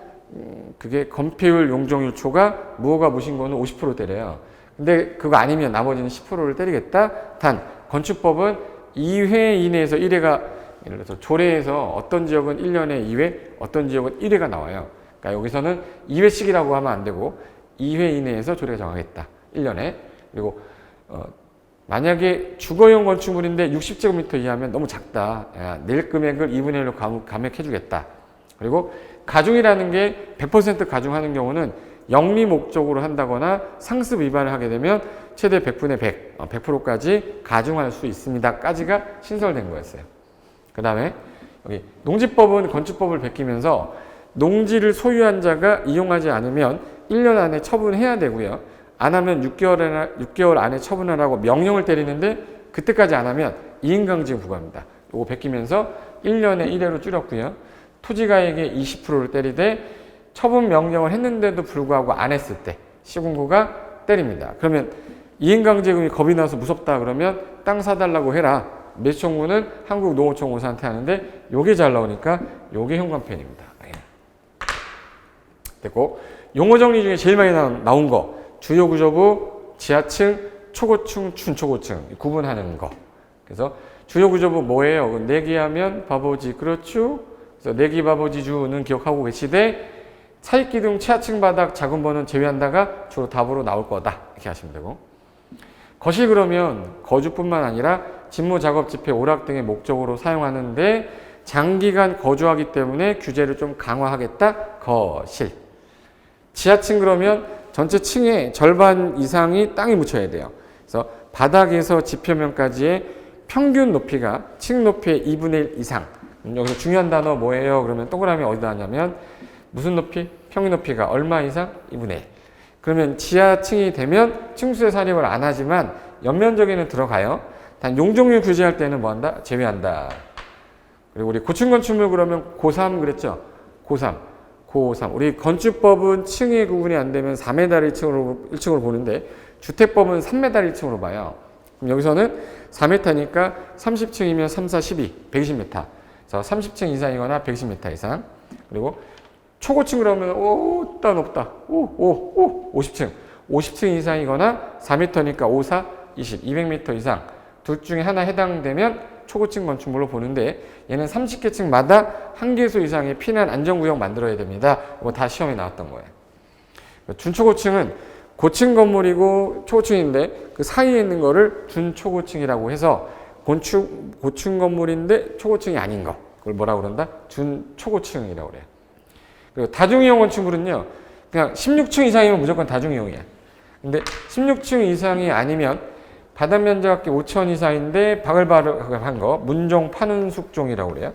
그게 건폐율, 용적률 초과, 무허가 무신고는 50% 때려요. 근데 그거 아니면 나머지는 10%를 때리겠다. 단 건축법은 2회 이내에서 1회가 예를 들어서 조례에서 어떤 지역은 1년에 2회, 어떤 지역은 1회가 나와요. 그러니까 여기서는 2회씩이라고 하면 안 되고 2회 이내에서 조례가 정하겠다. 1년에. 그리고 만약에 주거용 건축물인데 60제곱미터 이하면 너무 작다. 야, 낼 금액을 2분의 1로 감액해 주겠다. 그리고 가중이라는 게 100% 가중하는 경우는 영리 목적으로 한다거나 상습 위반을 하게 되면 최대 100분의 100, 100%까지 가중할 수 있습니다. 까지가 신설된 거였어요. 그 다음에 여기 농지법은 건축법을 베끼면서 농지를 소유한 자가 이용하지 않으면 1년 안에 처분해야 되고요. 안 하면 6개월 안에 처분하라고 명령을 때리는데 그때까지 안 하면 이행강제금 부과합니다. 요거 베끼면서 1년에 1회로 줄였고요. 토지가액의 20%를 때리되 처분 명령을 했는데도 불구하고 안 했을 때 시군구가 때립니다. 그러면 이행강제금이 겁이 나서 무섭다 그러면 땅 사달라고 해라. 매수청구는 한국농어촌공사한테 하는데 요게 잘 나오니까 요게 현관편입니다. 됐고, 용어 정리 중에 제일 많이 나온 거 주요 구조부, 지하층, 초고층, 준초고층 구분하는 거. 그래서 주요 구조부 뭐예요? 내기하면 바보지, 그렇죠? 그래서 내기 바보지주는 기억하고 계시되 차익기둥, 최하층 바닥, 작은 번은 제외한다가 주로 답으로 나올 거다 이렇게 하시면 되고, 거실 그러면 거주뿐만 아니라 직무, 작업, 집회, 오락 등의 목적으로 사용하는데 장기간 거주하기 때문에 규제를 좀 강화하겠다. 거실. 지하층 그러면 전체 층의 절반 이상이 땅에 묻혀야 돼요. 그래서 바닥에서 지표면까지의 평균 높이가 층 높이의 2분의 1 이상. 여기서 중요한 단어 뭐예요? 그러면 동그라미 어디다 하냐면 무슨 높이? 평균 높이가 얼마 이상? 2분의 1. 그러면 지하층이 되면 층수의 사립을 안 하지만 연면적에는 들어가요. 단 용적률 규제할 때는 뭐 한다? 제외한다. 그리고 우리 고층 건축물 그러면 고3 그랬죠? 고3. 우리 건축법은 층의 구분이 안 되면 4m를 1층으로 보는데 주택법은 3m 1층으로 봐요. 그럼 여기서는 4m니까 30층이면 3, 4, 12, 120m. 그래서 30층 이상이거나 110m 이상. 그리고 초고층 그러면 높다. 50층. 50층 이상이거나 4m니까 5, 4, 20, 200m 이상. 둘 중에 하나 해당되면 초고층 건축물로 보는데 얘는 30개 층마다 한 개소 이상의 피난 안전구역 만들어야 됩니다. 이거 다 시험에 나왔던 거예요. 준초고층은 고층 건물이고 초고층인데 그 사이에 있는 거를 준초고층이라고 해서 고층 건물인데 초고층이 아닌 거. 그걸 뭐라고 그런다? 준초고층이라고 그래요. 그리고 다중이용 건축물은요. 그냥 16층 이상이면 무조건 다중이용이야. 근데 16층 이상이 아니면 바닥 면적이 5천 이상인데 바글바글한 거 문종 파는 숙종이라고 그래요.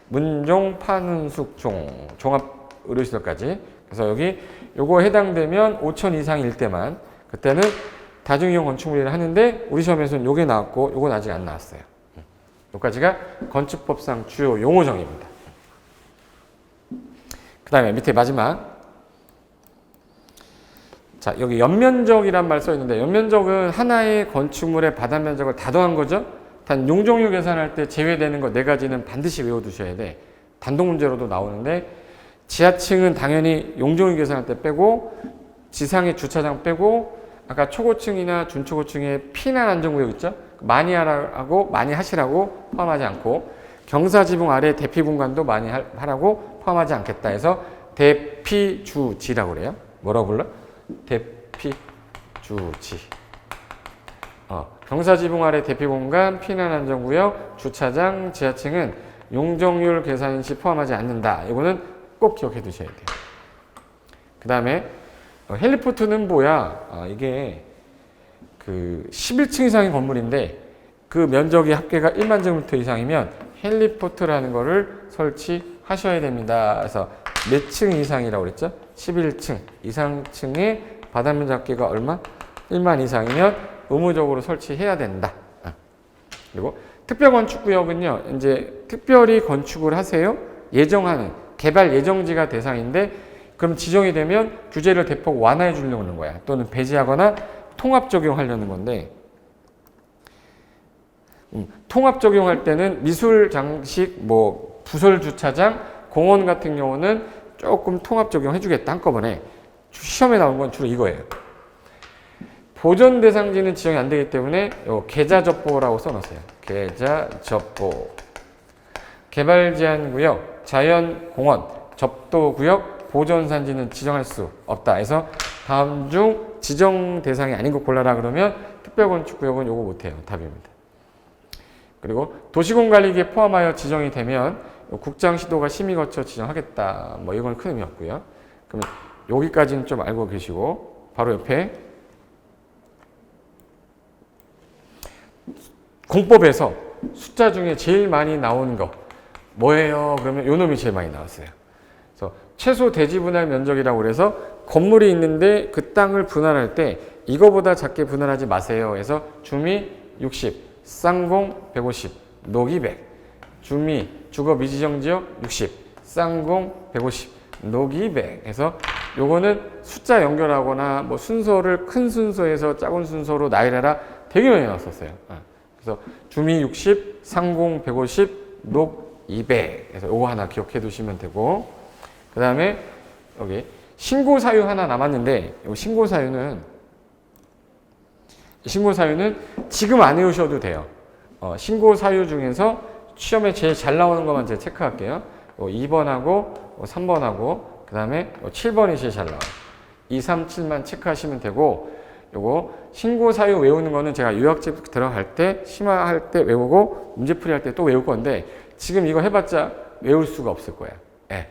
문종 파는 숙종 종합 의료시설까지. 그래서 여기 요거 해당되면 5천 이상일 때만 그때는 다중이용 건축물이라 하는데 우리 시험에서는 요게 나왔고 요건 아직 안 나왔어요. 여기까지가 건축법상 주요 용어정의입니다. 그 다음에 밑에 마지막. 자, 여기 연면적이란 말 써 있는데 연면적은 하나의 건축물의 바닥 면적을 다 더한 거죠. 단 용적률 계산할 때 제외되는 거 네 가지는 반드시 외워두셔야 돼. 단독 문제로도 나오는데 지하층은 당연히 용적률 계산할 때 빼고 지상의 주차장 빼고 아까 초고층이나 준초고층의 피난 안전구역 있죠. 많이 하시라고 포함하지 않고 경사지붕 아래 대피 공간도 많이 하라고 포함하지 않겠다 해서 대피주지라고 그래요. 뭐라고 불러? 대피주지. 경사지붕 아래 대피공간, 피난안전구역, 주차장, 지하층은 용적률 계산 시 포함하지 않는다. 이거는 꼭 기억해 두셔야 돼요. 그 다음에 헬리포트는 뭐야? 이게 그 11층 이상의 건물인데 그 면적의 합계가 1만 제곱미터 이상이면 헬리포트라는 거를 설치하셔야 됩니다. 그래서 몇 층 이상이라고 그랬죠? 11층 이상층의 바닥 면적 합계가 얼마? 1만 이상이면 의무적으로 설치해야 된다. 그리고 특별건축구역은요, 이제 특별히 건축을 하세요. 예정하는 개발 예정지가 대상인데 그럼 지정이 되면 규제를 대폭 완화해 주려고 하는 거야. 또는 배제하거나 통합 적용하려는 건데 통합 적용할 때는 미술 장식, 부설 주차장, 공원 같은 경우는 조금 통합 적용해 주겠다 한꺼번에. 시험에 나온 건 주로 이거예요. 보전 대상지는 지정이 안 되기 때문에 계좌접보라고 써놓으세요. 계좌접보. 개발 제한 구역, 자연 공원, 접도 구역, 보전 산지는 지정할 수 없다. 해서 다음 중 지정 대상이 아닌 거 골라라 그러면 특별건축구역은 요거 못해요. 답입니다. 그리고 도시공관리기에 포함하여 지정이 되면 국장시도가 심의 거쳐 지정하겠다. 이건 큰 의미 없고요. 그럼 여기까지는 좀 알고 계시고 바로 옆에 공법에서 숫자 중에 제일 많이 나오는 거 뭐예요? 그러면 요 놈이 제일 많이 나왔어요. 그래서 최소 대지 분할 면적이라고 그래서 건물이 있는데 그 땅을 분할할 때 이거보다 작게 분할하지 마세요. 해서 주미 60, 쌍공 150, 녹이 100. 주미 주거 미지정지역 60, 쌍공 150, 녹이 100 해서 요거는 숫자 연결하거나 뭐 순서를 큰 순서에서 작은 순서로 나열해라 되게 많이 나왔었어요. 그래서 주미 60, 상공 150, 녹 200 해서 요거 하나 기억해 두시면 되고, 그 다음에 여기 신고 사유 하나 남았는데 이 신고 사유는 지금 안 외우셔도 돼요. 신고 사유 중에서 시험에 제일 잘 나오는 것만 제가 체크할게요. 2번하고 3번하고 그 다음에 7번이 제일 잘 나와요. 2, 3, 7만 체크하시면 되고, 요거 신고 사유 외우는 거는 제가 요약집 들어갈 때 심화할 때 외우고 문제풀이 할 때 또 외울 건데 지금 이거 해봤자 외울 수가 없을 거예요. 예.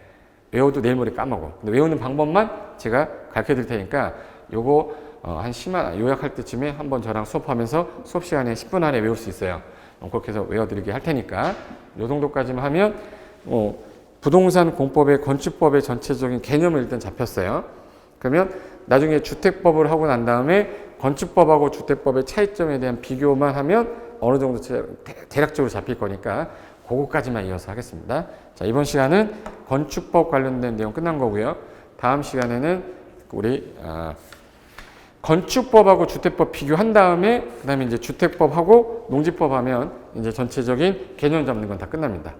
외워도 내일 모레 까먹어. 근데 외우는 방법만 제가 가르쳐 드릴 테니까 요거 한 요약할 때쯤에 한번 저랑 수업하면서 수업 시간에 10분 안에 외울 수 있어요. 그렇게 해서 외워드리게 할 테니까 요 정도까지만 하면 부동산 공법의 건축법의 전체적인 개념을 일단 잡혔어요. 그러면 나중에 주택법을 하고 난 다음에 건축법하고 주택법의 차이점에 대한 비교만 하면 어느 정도 대략적으로 잡힐 거니까 그거까지만 이어서 하겠습니다. 자, 이번 시간은 건축법 관련된 내용 끝난 거고요. 다음 시간에는 우리 건축법하고 주택법 비교한 다음에 그 다음에 이제 주택법하고 농지법 하면 이제 전체적인 개념 잡는 건 다 끝납니다.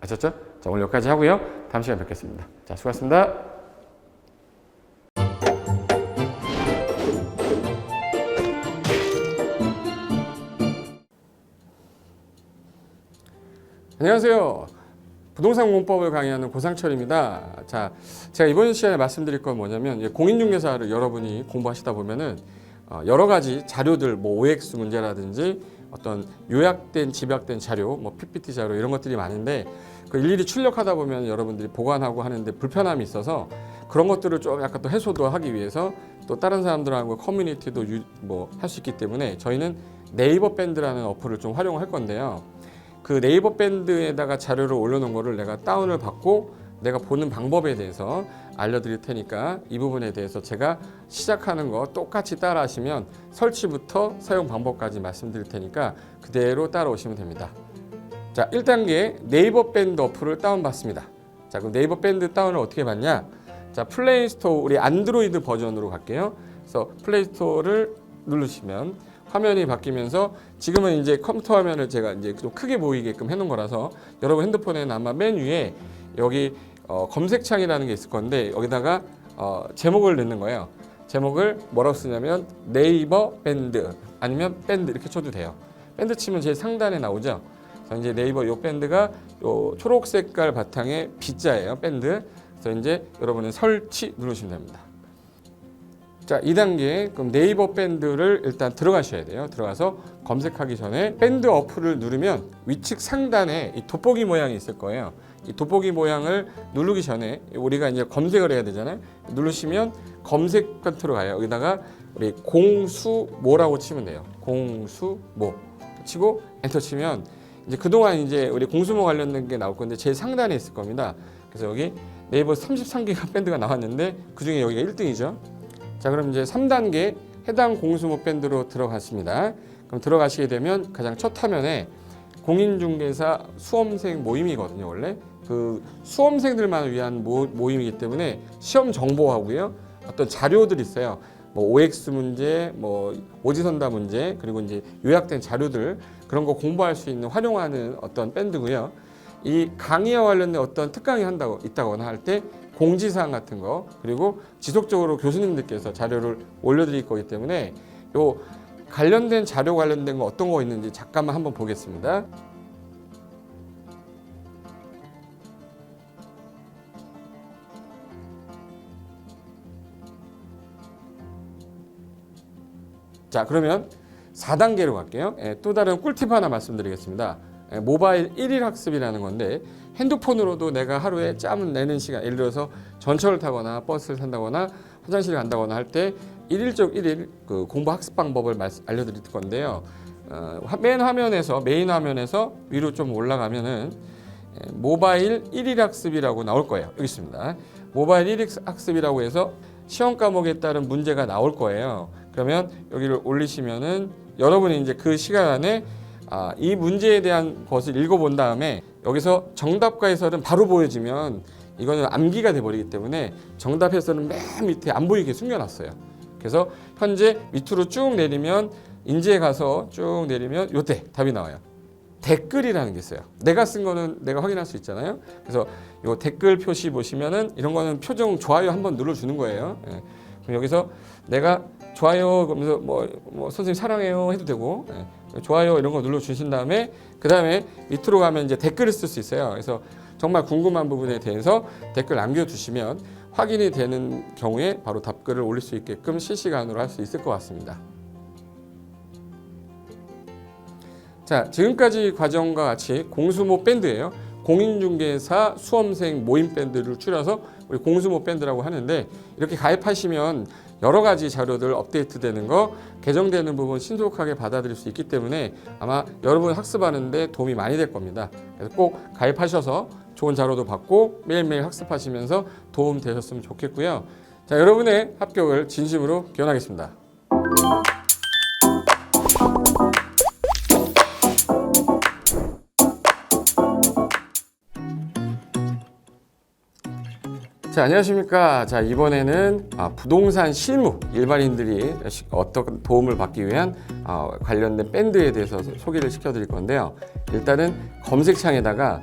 아셨죠? 자, 오늘 여기까지 하고요. 다음 시간에 뵙겠습니다. 자, 수고하셨습니다. 안녕하세요. 부동산 공법을 강의하는 고상철입니다. 자, 제가 이번 시간에 말씀드릴 건 뭐냐면 공인중개사를 여러분이 공부하시다 보면은 여러 가지 자료들, 뭐 OX 문제라든지 어떤 요약된 집약된 자료, 뭐 PPT 자료 이런 것들이 많은데 그 일일이 출력하다 보면 여러분들이 보관하고 하는데 불편함이 있어서 그런 것들을 좀 약간 또 해소도 하기 위해서 또 다른 사람들하고 커뮤니티도 뭐 할 수 있기 때문에 저희는 네이버 밴드라는 어플을 좀 활용할 건데요. 그 네이버 밴드에다가 자료를 올려놓은 거를 내가 다운을 받고 내가 보는 방법에 대해서 알려드릴 테니까 이 부분에 대해서 제가 시작하는 거 똑같이 따라 하시면 설치부터 사용 방법까지 말씀드릴 테니까 그대로 따라오시면 됩니다. 자, 1단계 네이버 밴드 어플을 다운받습니다. 자, 그럼 네이버 밴드 다운을 어떻게 받냐? 자, 플레이스토어 우리 안드로이드 버전으로 갈게요. 그래서 플레이스토어를 누르시면 화면이 바뀌면서 지금은 이제 컴퓨터 화면을 제가 이제 좀 크게 보이게끔 해놓은 거라서 여러분 핸드폰에는 아마 맨 위에 여기 검색창이라는 게 있을 건데 여기다가 제목을 넣는 거예요. 제목을 뭐라고 쓰냐면 네이버 밴드 아니면 밴드 이렇게 쳐도 돼요. 밴드 치면 제일 상단에 나오죠. 그래서 이제 네이버 요 밴드가 요 초록 색깔 바탕에 B자예요. 밴드. 그래서 이제 여러분은 설치 누르시면 됩니다. 자, 2단계 그럼 네이버 밴드를 일단 들어가셔야 돼요. 들어가서 검색하기 전에 밴드 어플을 누르면 위측 상단에 이 돋보기 모양이 있을 거예요. 이 돋보기 모양을 누르기 전에 우리가 이제 검색을 해야 되잖아요. 누르시면 검색 컨트롤 가요. 여기다가 우리 공수모라고 치면 돼요. 공수모 치고 엔터 치면 이제 그동안 이제 우리 공수모 관련된 게 나올 건데 제일 상단에 있을 겁니다. 그래서 여기 네이버 33개가 밴드가 나왔는데 그 중에 여기가 1등이죠. 자, 그럼 이제 3단계 해당 공수모 밴드로 들어갔습니다. 그럼 들어가시게 되면 가장 첫 화면에 공인중개사 수험생 모임이거든요. 원래 그 수험생들만 위한 모임이기 때문에 시험 정보하고요. 어떤 자료들이 있어요. 뭐 OX 문제, 뭐 오지선다 문제, 그리고 이제 요약된 자료들 그런 거 공부할 수 있는 활용하는 어떤 밴드고요. 이 강의와 관련된 어떤 특강이 있다거나 할 때 공지사항 같은 거 그리고 지속적으로 교수님들께서 자료를 올려드릴 거기 때문에 요 관련된 자료 관련된 거 어떤 거 있는지 잠깐만 한번 보겠습니다. 자, 그러면 4단계로 갈게요. 또 다른 꿀팁 하나 말씀드리겠습니다. 모바일 1일 학습이라는 건데 핸드폰으로도 내가 하루에 짬을 내는 시간, 예를 들어서 전철을 타거나 버스를 탄다거나 화장실을 간다거나 할 때 1일 그 공부 학습 방법을 알려드릴 건데요. 맨 화면에서 메인 화면에서 위로 좀 올라가면은 모바일 1일 학습이라고 나올 거예요. 여기 있습니다. 모바일 1일 학습이라고 해서 시험 과목에 따른 문제가 나올 거예요. 그러면 여기를 올리시면은 여러분이 이제 그 시간 안에 이 문제에 대한 것을 읽어본 다음에 여기서 정답과 해설은 바로 보여지면 이거는 암기가 돼버리기 때문에 정답 해설은 맨 밑에 안 보이게 숨겨놨어요. 그래서 현재 밑으로 쭉 내리면 인지에 가서 쭉 내리면 요때 답이 나와요. 댓글이라는 게 있어요. 내가 쓴 거는 내가 확인할 수 있잖아요. 그래서 요 댓글 표시 보시면은 이런 거는 표정 좋아요 한번 눌러주는 거예요. 예. 그럼 여기서 내가 좋아요 그러면서 뭐 선생님 사랑해요 해도 되고 좋아요 이런 거 눌러주신 다음에 그 다음에 밑으로 가면 이제 댓글을 쓸 수 있어요. 그래서 정말 궁금한 부분에 대해서 댓글 남겨주시면 확인이 되는 경우에 바로 답글을 올릴 수 있게끔 실시간으로 할 수 있을 것 같습니다. 자, 지금까지 과정과 같이 공수모 밴드예요. 공인중개사 수험생 모임 밴드를 줄여서 우리 공수모 밴드라고 하는데 이렇게 가입하시면 여러 가지 자료들 업데이트되는 거 개정되는 부분 신속하게 받아들일 수 있기 때문에 아마 여러분 학습하는데 도움이 많이 될 겁니다. 그래서 꼭 가입하셔서 좋은 자료도 받고 매일매일 학습하시면서 도움 되셨으면 좋겠고요. 자, 여러분의 합격을 진심으로 기원하겠습니다. 자, 안녕하십니까. 자, 이번에는 부동산 실무 일반인들이 어떤 도움을 받기 위한 관련된 밴드에 대해서 소개를 시켜드릴 건데요. 일단은 검색창에다가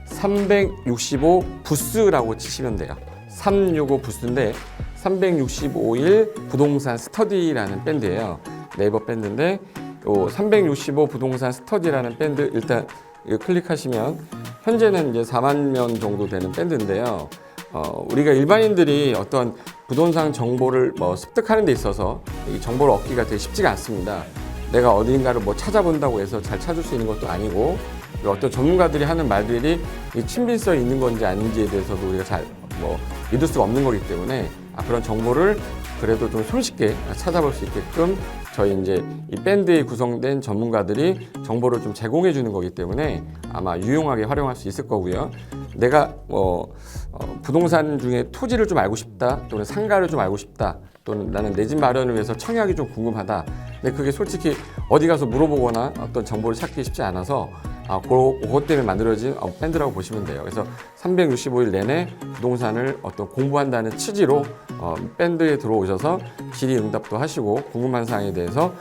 365 부스라고 치시면 돼요. 365 부스인데 365일 부동산 스터디라는 밴드예요. 네이버 밴드인데 요 365 부동산 스터디라는 밴드 일단 이거 클릭하시면 현재는 이제 4만 명 정도 되는 밴드인데요. 우리가 일반인들이 어떤 부동산 정보를 습득하는 데 있어서 이 정보를 얻기가 되게 쉽지가 않습니다. 내가 어딘가를 찾아본다고 해서 잘 찾을 수 있는 것도 아니고 어떤 전문가들이 하는 말들이 이 친밀성이 있는 건지 아닌지에 대해서도 우리가 잘 믿을 수가 없는 거기 때문에 그런 정보를 그래도 좀 손쉽게 찾아볼 수 있게끔 저희 이제 이 밴드에 구성된 전문가들이 정보를 좀 제공해 주는 거기 때문에 아마 유용하게 활용할 수 있을 거고요. 내가 부동산 중에 토지를 좀 알고 싶다 또는 상가를 좀 알고 싶다 또는 나는 내 집 마련을 위해서 청약이 좀 궁금하다. 근데 그게 솔직히 어디 가서 물어보거나 어떤 정보를 찾기 쉽지 않아서 그것 때문에 만들어진 밴드라고 보시면 돼요. 그래서 365일 내내 부동산을 공부한다는 취지로 밴드에 들어오셔서 질의응답도 하시고 궁금한 사항에 대해서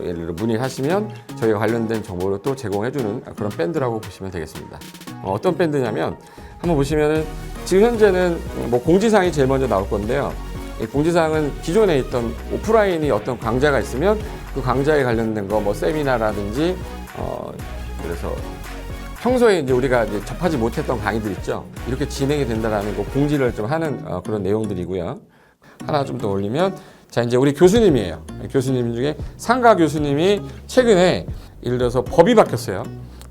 예를 들어 문의를 하시면 저희가 관련된 정보를 또 제공해주는 그런 밴드라고 보시면 되겠습니다. 어떤 밴드냐면 한번 보시면은 지금 현재는 공지사항이 제일 먼저 나올 건데요. 이 공지사항은 기존에 있던 오프라인이 어떤 강좌가 있으면 그 강좌에 관련된 거 세미나라든지 그래서 평소에 이제 우리가 이제 접하지 못했던 강의들 있죠. 이렇게 진행이 된다라는 거 공지를 좀 하는 그런 내용들이고요. 하나 좀 더 올리면 자 이제 우리 교수님이에요. 교수님 중에 상가 교수님이 최근에 예를 들어서 법이 바뀌었어요.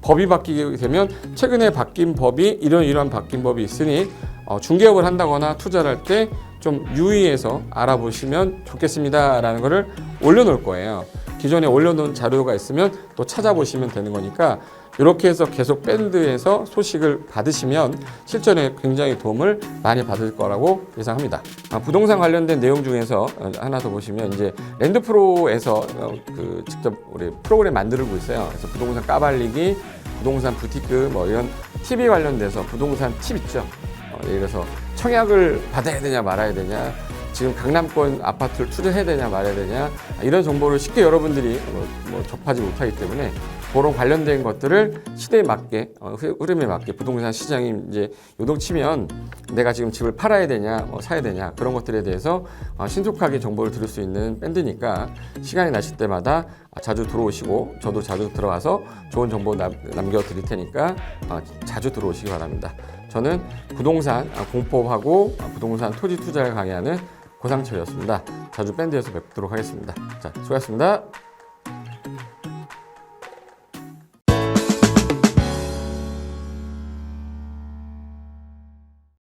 법이 바뀌게 되면 최근에 바뀐 법이 이러한 바뀐 법이 있으니 중개업을 한다거나 투자를 할 때 좀 유의해서 알아보시면 좋겠습니다라는 거를 올려놓을 거예요. 기존에 올려놓은 자료가 있으면 또 찾아보시면 되는 거니까 이렇게 해서 계속 밴드에서 소식을 받으시면 실전에 굉장히 도움을 많이 받을 거라고 예상합니다. 부동산 관련된 내용 중에서 하나 더 보시면 이제 랜드프로에서 직접 우리 프로그램 만들고 있어요. 그래서 부동산 까발리기, 부동산 부티크 이런 팁이 관련돼서 부동산 팁 있죠. 예를 들어서 청약을 받아야 되냐 말아야 되냐, 지금 강남권 아파트를 투자해야 되냐 말아야 되냐 이런 정보를 쉽게 여러분들이 접하지 못하기 때문에 그런 관련된 것들을 시대에 맞게 흐름에 맞게 부동산 시장이 이제 요동치면 내가 지금 집을 팔아야 되냐 사야 되냐 그런 것들에 대해서 신속하게 정보를 들을 수 있는 밴드니까 시간이 나실 때마다 자주 들어오시고 저도 자주 들어가서 좋은 정보 남겨드릴 테니까 자주 들어오시기 바랍니다. 저는 부동산 공법하고 부동산 토지 투자를 강의하는 고상철이었습니다. 자주 밴드에서 뵙도록 하겠습니다. 자, 수고하셨습니다.